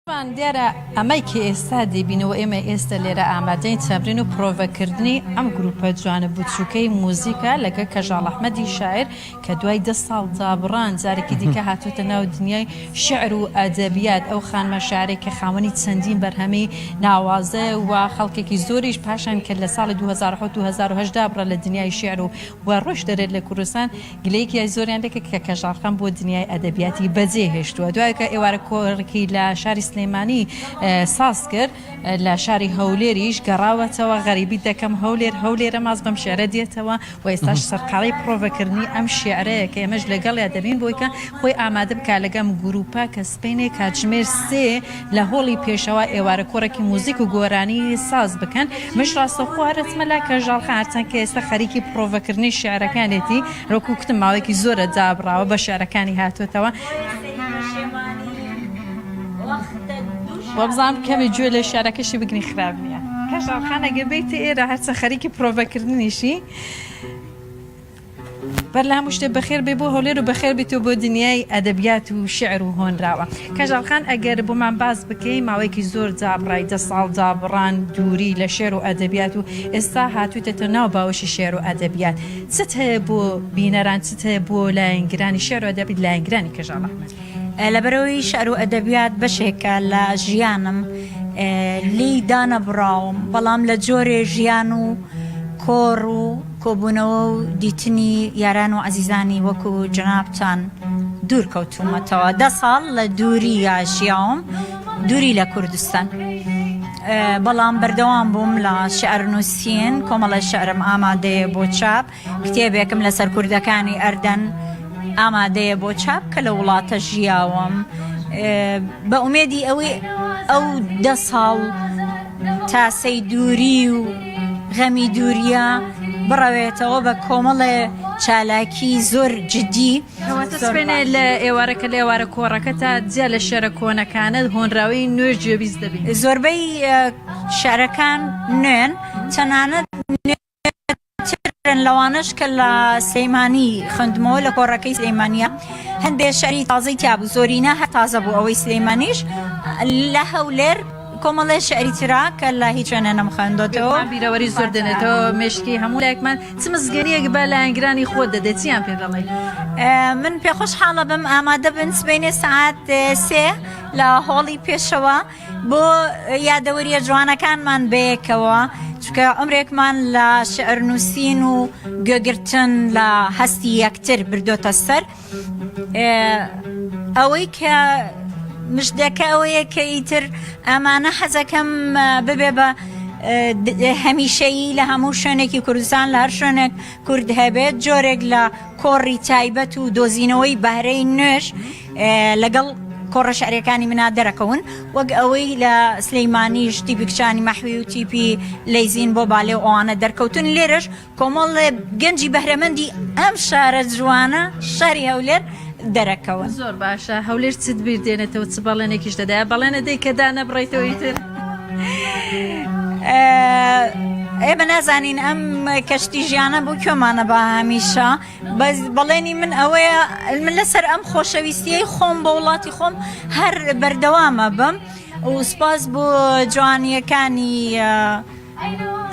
دیارە ئەمەی کە ئێستا دەبینەوە ئێمە ئێستا لێرە ئامادەین تەمرین و پرۆڤەکردنی ئەم گروپە جوانە بچووکەی مۆزیکە لەگە کەژاڵ ئەحمەدی شاعر کە دوای 10 ساڵ دابڕان جارێکی دیکە هاتووتە ناو دنیای شعر و ئەدەبیات ئەو خانمە شاعرێک کە خاوەنی چەندین بەرهەمەی ناوازە و خەڵکێکی زۆریش پاشان کە لە ساڵی 2007-2008 دابڕە لە دنیای شعر و ڕۆژ دەرێت لە کوردستان گلەیەکی زۆریان دەکە کە کەژاڵخان بۆ دنیای ئەدەبیاتی بەجێ هێشتووە دوای کە ئێوارە کۆڕکی لە شاری سلێمانی ساز کرد لە شاری هەولێریش گەڕاوەتەوە غەریبی دەکەم هەولێرە ماز بەم شێعرە دێتەوە و ئێستاش سەرقاڵی پرۆڤەکردنی ئەم شێعرەیە کە ئێمەش لەگەڵیا دەبین بۆی کە خۆی ئامادە بکە لەگەم گروپە کە سپینێ کاتژمێر 3 لە هۆڵی پێشەوە ئێوارە کۆڕێکی موزیک و گۆرانی ساز بکەن مش ڕاستەخوارەتمە لا کەژاڵخان هەرچەند کە ئێستا خەریکی پرۆڤەکردنی شێعرەکانێتی ڕۆکو کتم ماوەیەکی زۆرە دابڕاوە بە شێعرەکانی هاتوێتەوە وابزانم کەمی گوێ لە شارەکەشی بگنی خراپ نییە کەژاڵخان ئەگە بیتە ئێرە هەرچە خەریکی پرۆڤەکردنیشی بەرلام شتێ بەخێر بێ بۆ هەولێر و بەخێر بێتەوە بۆ دنیای ئەدەبیات و شعر و هۆنراوە کەژاڵخان ئەگەر بۆمان باز بکەی ماوەیەکی زۆر دابڕای 10 ساڵ دابڕان دووری لە شێر و ئەدەبیات و ئێستا هاتوویتە ناو باوەشی شێر و ئەدەبیات چت هەیە بۆ بینەران چت هەیە بۆ لایەنگرانی شێر و ئەدەبیات لایەنگرانی کەژاڵ ئەحمەد لەبەرەوەی شعر و ئەدەبیات بەشێکە لە ژیانم لی دانەبراوم بەڵام لە جۆرێ ژیان و کۆڕ و کۆبوونەوە و دیتنی یاران و عەزیزانی وەکو جەنابتان دوور کەوتومەتەوە 10 ساڵ لە دووری یاشیاوم دووری لە کوردستان بەڵام بەردەوام بووم لە شعر نووسین کۆمەڵە شعرم ئامادەیە بۆ چاپ کتێبێکم لەسەر کوردەکانی ئەردەن ئامادەیە بۆ چاپ کە لە وڵاتە ژیاوم بە ئومێدی ئەوەی ئەو 10 ساڵ تاسەی دووری و غەمی دووریە بڕەوێتەوە بە کۆمەڵێ چالاکی زۆر جدی سپێنێ لە ئێوارەکە لە ئێوارە کۆڕەکە تا جیا لە شێرە کۆنەکانە هۆنراوی نوێژ گوێبیست دەبین زۆربەی شارەکان نوێن تەنانەت لەوانش کە لە سلەیمانی خوێندمەوە لە کۆڕەکەی سلەیمانیە هەندێک شعری تازەی تیابوو زۆرینە هەر تازە بوو ئەوەی سلەیمانیش لە هەولێر کۆمەڵێ شعری ترا کە لە هیچ وێنە نەمخوێندۆتەوە بیرەوەری زۆر دێنێتەوە مێشکی هەموو لایەکمان چ مزگەریەک بە لایەنگرانی خۆت دەدێت چیان پێ دەڵێ من پێخۆش حاڵە بم ئامادە بن سبەینێ سەعات 3 لە هۆڵی پێشەوە بۆ یادەوەریە جوانەکانمان بەیەکەوە چونکە ئەمرێکمان لە شعر نووسین و گوێگرتن لە هەستی یەکتر بردۆتە سەر ئەوەی کە مشدەکە ئەوەیە کە ئیتر ئەمانە حەزەکەم ببێ بە هەمیشەیی لە هەموو شوێنێکی کوردستان لە هەر شوێنێک کورد هەبێت جۆرێک لە کۆڕی تایبەت و دۆزینەوەی بەهرەی نوێژ لەگەڵ کۆڕە شعرەکانی منا دەرەکەون وەک ئەوەی لە سلەیمانیش تیپی کچانی مەحوی و تیپی لەیزین بۆ باڵێ ئەوانە دەرکەوتن لێرەش کۆمەڵ گەنجی بەهرەمەندی ئەم شارە جوانە شاری هەولێر دەرەکەون زۆر باشە هەولێر چت بیر دێنێتەوە چ بەڵێنێکیش دەدایە بەڵێنە دەی کە دانەبڕێتەوە ئیتر ئێمە نازانین ئەم کەشتی ژیانە بۆ کوێمانە بە هەمیشە بەڵێنی من ئەوەیە من لەسەر ئەم خۆشەویستیەی خۆم بە وڵاتی خۆم هەر بەردەوامە بم و سپاس بۆ جوانیەکانی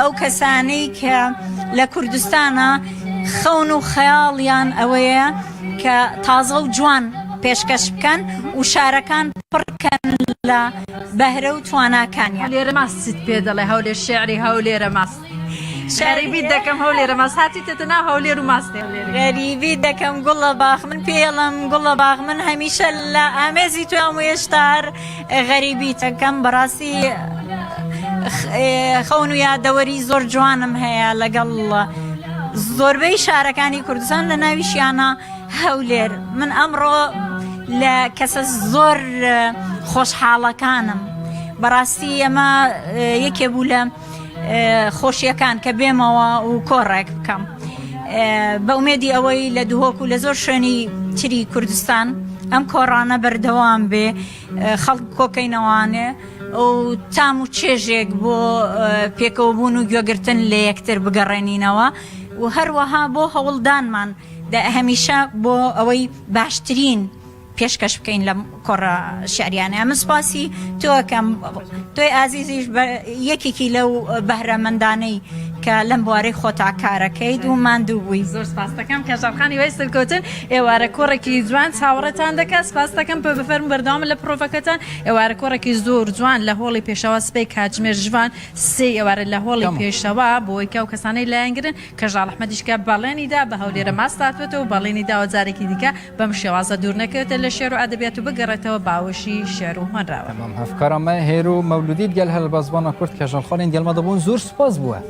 ئەو کەسانەی کە لە کوردستانە خەون و خەیاڵیان ئەوەیە کە تازە و جوان پێشکەش بکەن و شارەکان پڕکەن لە بەهرە و تواناکانیان هەولێرە ماست پێ دەڵێ هەولێر شێعری هەولێرە ماست غەریبی دەکەم هەولێرە ماست هاتیتە ناو هەولێر و ماستێ غەریبی دەکەم گوڵە باخ من پێڵم گوڵە باخ من هەمیشە لە ئامێزی توام و هێشتار غەریبی دەکەم بەڕاستی خەون و یادەوەری زۆر جوانم هەیە لەگەڵ زۆربەی شارەکانی کوردستان لە ناویشیانە هەولێر من ئەمڕۆ لە کەسە زۆر خۆشحاڵەکانم بەڕاستی ئەمە یەکێ بوو لە خۆشیەکان کە بێمەوە و کۆڕێک بکەم بە ئومێدی ئەوەی لە دووهۆک و لە زۆر شوێنی تری کوردستان ئەم کۆڕانە بەردەوام بێ خەڵک کۆکەینەوانێ و تام و چێژێک بۆ پێکەوەبوون و گوێگرتن لە یەکتر بگەڕێنینەوە و هەروەها بۆ هەوڵدانمان هەمیشە بۆ ئەوەی باشترین پێشکەش بکەین لە کۆڕە شعریانە. ئەمە سپاسی تۆکەم تۆی ئازیزیش یەکێکی لەو بەهرەمەندانەی کە لەم بوارەی خۆتا کارەکەیت و ماندوو بووی. زۆر سپاس دەکەم کەژاڵخانی وای سەرکەوتن ئێوارە کۆڕێکی جوان چاوەڕێتان دەکات. سپاس دەکەم بەفەرم بەردەوام لە پرۆڤەکەتان. ئێوارە کۆڕێکی زۆر جوان لە هۆڵی پێشەوە سپەی کاتژمێر ژوان سێ ئێوارە لە هۆڵی پێشەوە بۆی کە و کەسانەی لایەنگرن کەژاڵ ئەحمەدیشکە بەڵێنیدا بە هەولێرە ماستاتوێتەوە بەڵێنی داوە جارێکی دیکە بەم شێوازە دوور نەکەوێتە لە شێر و ئەدەبیات و بگەڕێتەوە باوەشی شێر و هۆنراوە. هەفکارەمە هێر و مەولودیت گەل هەل بە زبانە کورد کەژاڵخانین گەلمە دەبوون زۆر سپاس بووە.